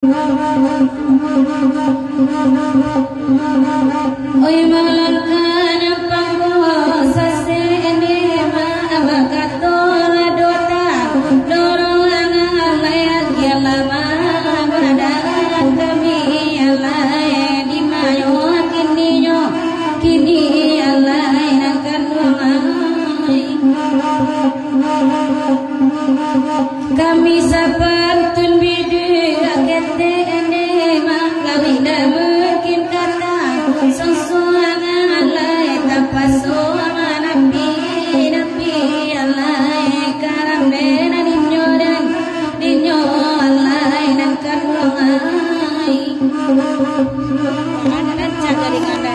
Oi malakan panggosa sene ma abakator dota dorong layat yalama badan kami alai di mayo kini alai nakan kami sapantun bidu kete ene ma kami dah mungkin kata sesuatu alai tapaso nabi alai karamena dinyo alai nan karungai ada dan jaga di kanda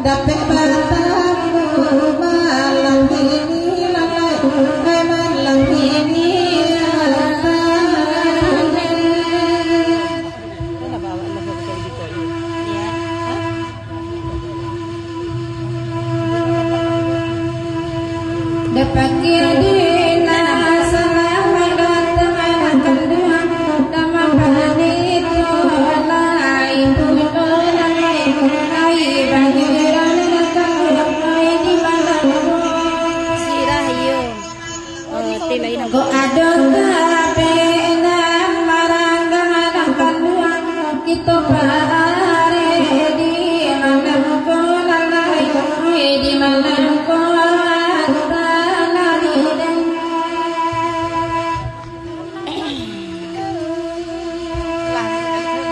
dapat bertamu malam ini malam ini dapat kira sama datang kedua nama bani itu lain Go ada kabena marangga kanduan kita pare di malam kolai di malam kolai tanari dan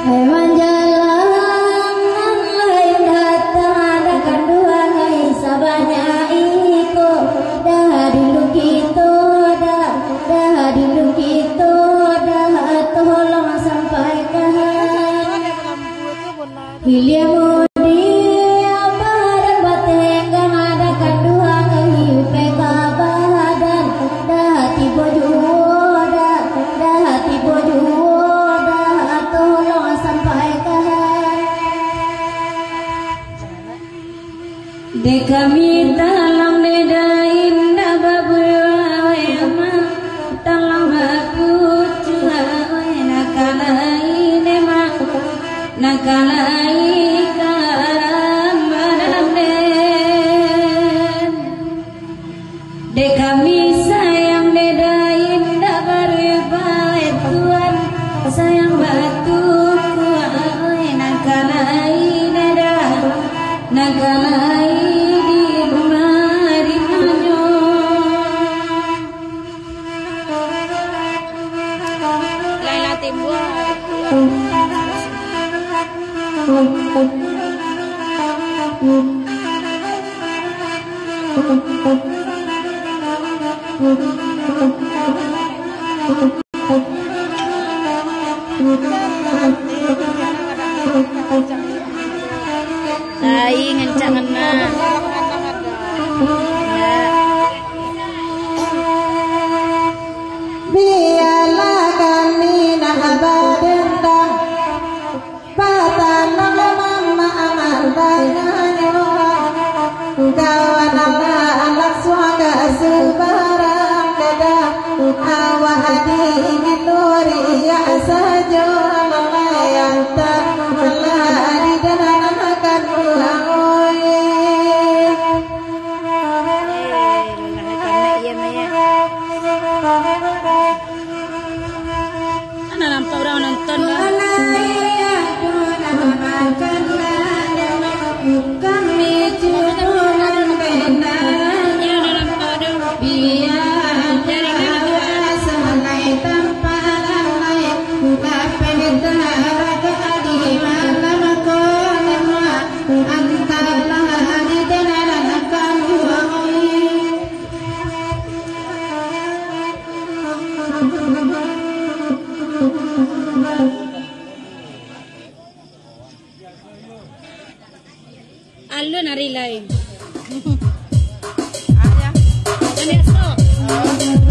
hewan jalan lain datang ada kanduan sabanya iko dah dulu kita dah dulu kita dah tolong sampaikan hilia mudi badan batenggang ada kanduan hiupe badan dah tiba jua dah tiba jua dah tolong sampaikan de kami dalam nedain dah babua yama dalam aku cuai nakalai nema nakalai karamaren de kami sayang nedain dah berbaik Tuhan sayang batu kuai nakalai neda nakalai Lain ngencangan biarlah kami nak berdendam patan mama amal tanganyo kawan anak suaka sebarang dada awak hati ingin nuri ya saja yang tak melari dan akan Alun narilay. Ayah. Ano yasto?